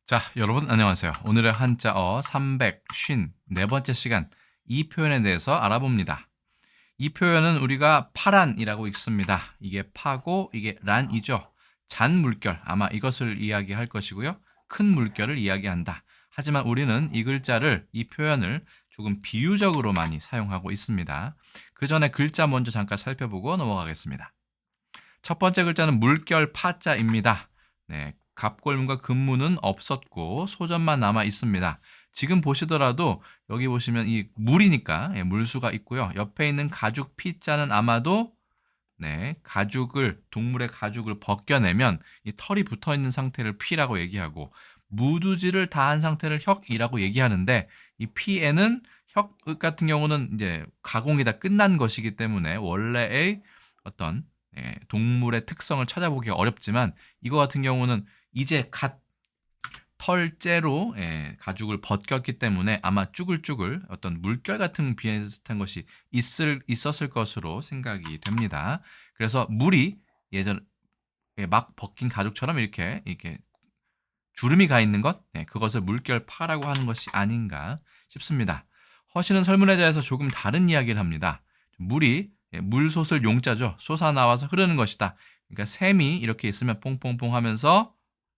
자, 여러분 안녕하세요. 오늘의 한자어 354번째 시간 이 표현에 대해서 알아봅니다. 이 표현은 우리가 파란이라고 읽습니다. 이게 파고 이게 란이죠. 잔 물결, 아마 이것을 이야기할 것이고요. 큰 물결을 이야기한다. 하지만 우리는 이 글자를, 이 표현을 조금 비유적으로 많이 사용하고 있습니다. 그 전에 글자 먼저 잠깐 살펴보고 넘어가겠습니다. 첫 번째 글자는 물결 파자입니다. 네, 갑골문과 금문은 없었고 소전만 남아 있습니다. 지금 보시더라도 여기 보시면 이 물이니까 물수가 있고요. 옆에 있는 가죽 피자는 아마도 가죽을 동물의 가죽을 벗겨내면 이 털이 붙어 있는 상태를 피라고 얘기하고 무두질을 다한 상태를 혁이라고 얘기하는데 이 피에는 혁 같은 경우는 이제 가공이 다 끝난 것이기 때문에 원래의 어떤 동물의 특성을 찾아보기가 어렵지만 이거 같은 경우는 이제 갓 털째로 가죽을 벗겼기 때문에 아마 쭈글쭈글 어떤 물결 같은 비슷한 것이 있었을 것으로 생각이 됩니다. 그래서 물이 예전 막 벗긴 가죽처럼 이렇게 주름이 가 있는 것, 그것을 물결파라고 하는 것이 아닌가 싶습니다. 허씨는 설문해자에서 조금 다른 이야기를 합니다. 물이 물솟을 용자죠. 솟아나와서 흐르는 것이다. 그러니까 샘이 이렇게 있으면 퐁퐁퐁 하면서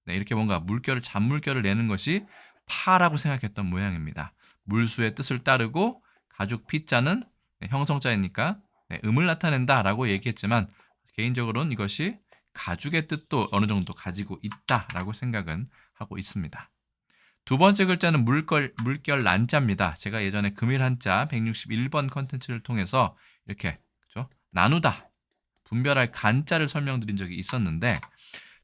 이렇게 뭔가 잔물결을 내는 것이 파라고 생각했던 모양입니다. 물수의 뜻을 따르고 가죽 피자는 형성자이니까 음을 나타낸다라고 얘기했지만 개인적으로는 이것이 가죽의 뜻도 어느 정도 가지고 있다라고 생각은 하고 있습니다. 두 번째 글자는 물결 란자입니다. 제가 예전에 금일 한자 161번 컨텐츠를 통해서 이렇게 그렇죠? 나누다, 분별할 간자를 설명드린 적이 있었는데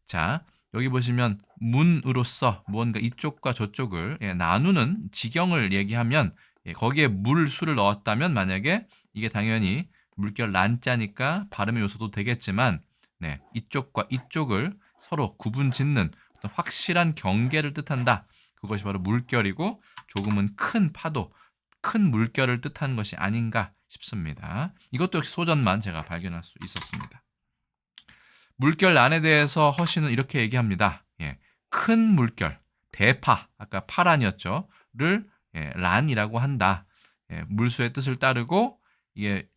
자, 여기 보시면 문으로서 무언가 이쪽과 저쪽을 나누는 지경을 얘기하면 거기에 물수를 넣었다면 만약에 이게 당연히 물결 란자니까 발음의 요소도 되겠지만 이쪽과 이쪽을 서로 구분짓는 어떤 확실한 경계를 뜻한다. 그것이 바로 물결이고 조금은 큰 파도, 큰 물결을 뜻하는 것이 아닌가 싶습니다. 이것도 역시 소전만 제가 발견할 수 있었습니다. 물결 란에 대해서 허씨는 이렇게 얘기합니다. 큰 물결, 대파, 아까 파란이었죠. 를 란이라고 한다. 물수의 뜻을 따르고 이게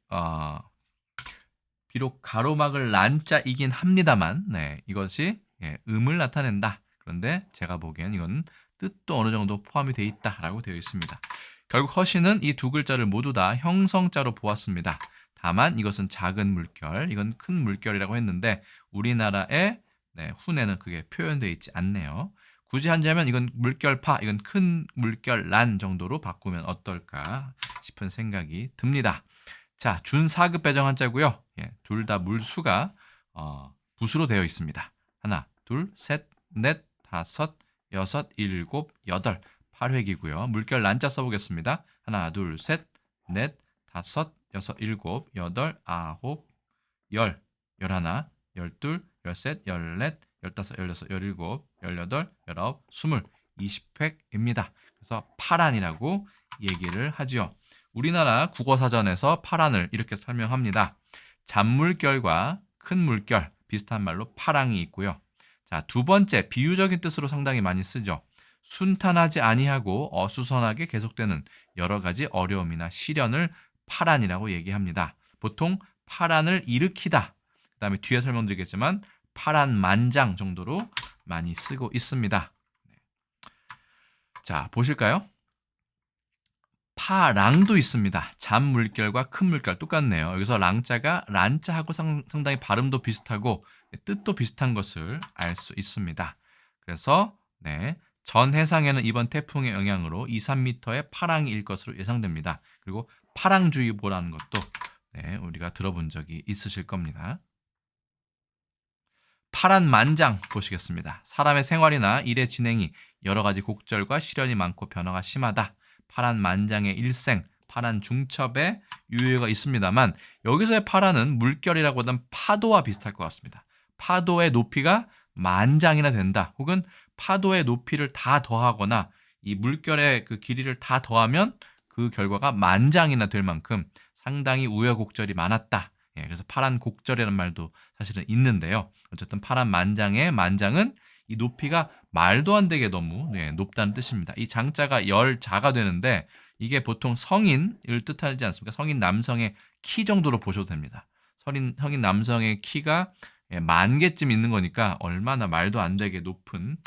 비록 가로막을 란자이긴 합니다만 이것이 음을 나타낸다. 그런데 제가 보기엔 이건 뜻도 어느 정도 포함이 되어 있다라고 되어 있습니다. 결국 허씨는 이 두 글자를 모두 다 형성자로 보았습니다. 다만 이것은 작은 물결, 이건 큰 물결이라고 했는데 우리나라의 훈에는 그게 표현되어 있지 않네요. 굳이 하자면 이건 물결파, 이건 큰 물결 란 정도로 바꾸면 어떨까 싶은 생각이 듭니다. 자, 준4급 배정 한자고요. 둘 다 물수가 붓으로 되어 있습니다. 하나, 둘, 셋, 넷, 다섯, 여섯, 일곱, 여덟, 8획이고요. 물결 란자 써보겠습니다. 하나, 둘, 셋, 넷, 다섯, 여섯, 일곱, 여덟, 아홉, 열, 열하나, 열둘, 열셋, 열넷, 열다섯, 열여섯, 열일곱, 열여덟, 열아홉, 20획입니다. 그래서 파란이라고 얘기를 하죠. 우리나라 국어사전에서 파란을 이렇게 설명합니다. 잔물결과 큰 물결, 비슷한 말로 파랑이 있고요. 자, 두 번째, 비유적인 뜻으로 상당히 많이 쓰죠. 순탄하지 아니하고 어수선하게 계속되는 여러 가지 어려움이나 시련을 파란이라고 얘기합니다. 보통 파란을 일으키다. 그 다음에 뒤에 설명드리겠지만 파란만장 정도로 많이 쓰고 있습니다. 자, 보실까요? 파랑도 있습니다. 잔물결과 큰 물결 똑같네요. 여기서 랑자가 란자하고 상당히 발음도 비슷하고 뜻도 비슷한 것을 알 수 있습니다. 그래서 전 해상에는 이번 태풍의 영향으로 2, 3m의 파랑이 일 것으로 예상됩니다. 그리고 파랑주의보라는 것도 우리가 들어본 적이 있으실 겁니다. 파란만장 보시겠습니다. 사람의 생활이나 일의 진행이 여러 가지 곡절과 시련이 많고 변화가 심하다. 파란만장의 일생, 파란중첩의 유효가 있습니다만 여기서의 파란은 물결이라고보다는 파도와 비슷할 것 같습니다. 파도의 높이가 만장이나 된다. 혹은 파도의 높이를 다 더하거나 이 물결의 그 길이를 다 더하면 그 결과가 만장이나 될 만큼 상당히 우여곡절이 많았다. 그래서 파란 곡절이라는 말도 사실은 있는데요. 어쨌든 파란 만장의 만장은 이 높이가 말도 안 되게 너무 높다는 뜻입니다. 이 장자가 열자가 되는데 이게 보통 성인을 뜻하지 않습니까? 성인 남성의 키 정도로 보셔도 됩니다. 성인 남성의 키가 10,000개쯤 있는 거니까 얼마나 말도 안 되게 높은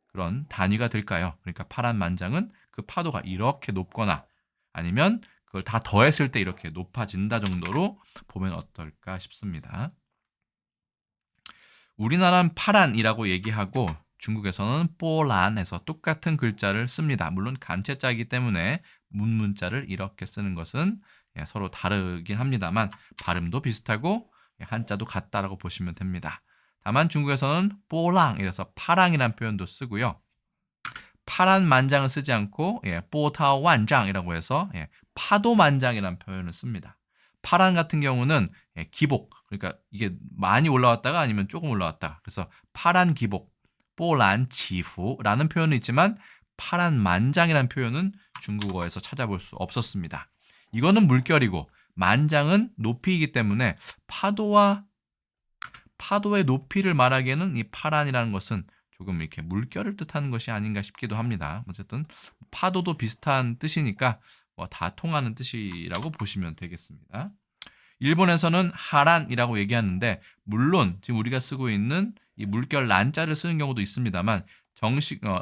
그런 단위가 될까요? 그러니까 파란만장은 그 파도가 이렇게 높거나 아니면 그걸 다 더했을 때 이렇게 높아진다 정도로 보면 어떨까 싶습니다. 우리나라는 파란이라고 얘기하고 중국에서는 뽀란해서 똑같은 글자를 씁니다. 물론 간체자이기 때문에 문자를 이렇게 쓰는 것은 서로 다르긴 합니다만 발음도 비슷하고 한자도 같다라고 보시면 됩니다. 다만 중국에서는 뽀랑 이래서 파랑이라는 표현도 쓰고요. 파란 만장을 쓰지 않고 뽀타완장이라고 해서 파도 만장이라는 표현을 씁니다. 파란 같은 경우는 기복, 그러니까 이게 많이 올라왔다가 아니면 조금 올라왔다. 그래서 파란 기복, 뽀란 지후라는 표현은 있지만 파란 만장이라는 표현은 중국어에서 찾아볼 수 없었습니다. 이거는 물결이고 만장은 높이이기 때문에 파도의 높이를 말하기에는 이 파란이라는 것은 조금 이렇게 물결을 뜻하는 것이 아닌가 싶기도 합니다. 어쨌든 파도도 비슷한 뜻이니까 다 통하는 뜻이라고 보시면 되겠습니다. 일본에서는 하란이라고 얘기하는데 물론 지금 우리가 쓰고 있는 이 물결 란자를 쓰는 경우도 있습니다만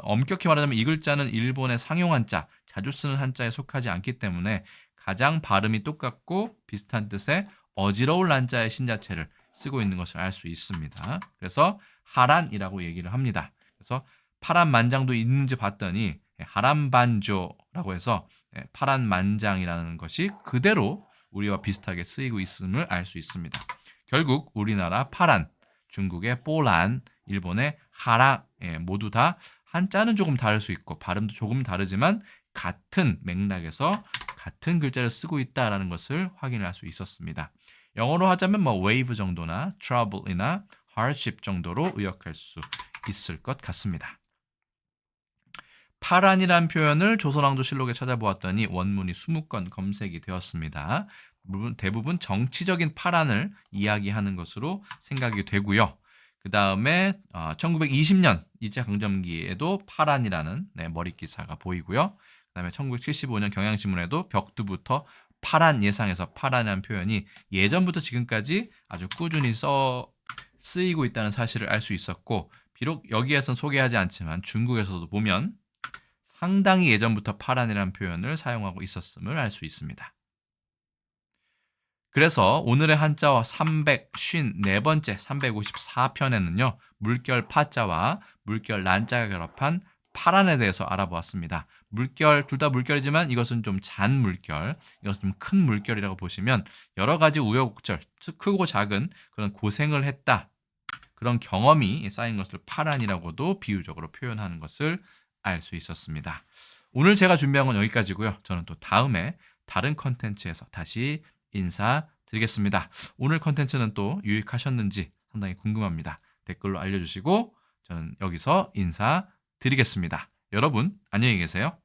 엄격히 말하자면 이 글자는 일본의 상용 한자, 자주 쓰는 한자에 속하지 않기 때문에 가장 발음이 똑같고 비슷한 뜻의 어지러울 란자의 신자체를 쓰고 있는 것을 알 수 있습니다. 그래서 하란이라고 얘기를 합니다. 그래서 파란 만장도 있는지 봤더니 하란반조라고 해서 파란 만장이라는 것이 그대로 우리와 비슷하게 쓰이고 있음을 알 수 있습니다. 결국 우리나라 파란, 중국의 뽀란, 일본의 하랑 모두 다 한자는 조금 다를 수 있고 발음도 조금 다르지만 같은 맥락에서 같은 글자를 쓰고 있다는 것을 확인할 수 있었습니다. 영어로 하자면 wave 정도나 trouble이나 hardship 정도로 의역할 수 있을 것 같습니다. 파란이란 표현을 조선왕조실록에 찾아보았더니 원문이 20건 검색이 되었습니다. 대부분 정치적인 파란을 이야기하는 것으로 생각이 되고요. 그 다음에 1920년 일제강점기에도 파란이라는 머리 기사가 보이고요. 그 다음에 1975년 경향신문에도 벽두부터 파란 예상에서 파란이라는 표현이 예전부터 지금까지 아주 꾸준히 쓰이고 있다는 사실을 알 수 있었고 비록 여기에선 소개하지 않지만 중국에서도 보면 상당히 예전부터 파란이라는 표현을 사용하고 있었음을 알 수 있습니다. 그래서 오늘의 한자어 354번째 354편에는요. 물결 파자와 물결 란자가 결합한 파란에 대해서 알아보았습니다. 물결 둘 다 물결이지만 이것은 좀 잔 물결, 이것은 좀 큰 물결이라고 보시면 여러 가지 우여곡절, 크고 작은 그런 고생을 했다. 그런 경험이 쌓인 것을 파란이라고도 비유적으로 표현하는 것을 알 수 있었습니다. 오늘 제가 준비한 건 여기까지고요. 저는 또 다음에 다른 컨텐츠에서 다시 인사드리겠습니다. 오늘 컨텐츠는 또 유익하셨는지 상당히 궁금합니다. 댓글로 알려주시고 저는 여기서 인사드리겠습니다. 여러분 안녕히 계세요.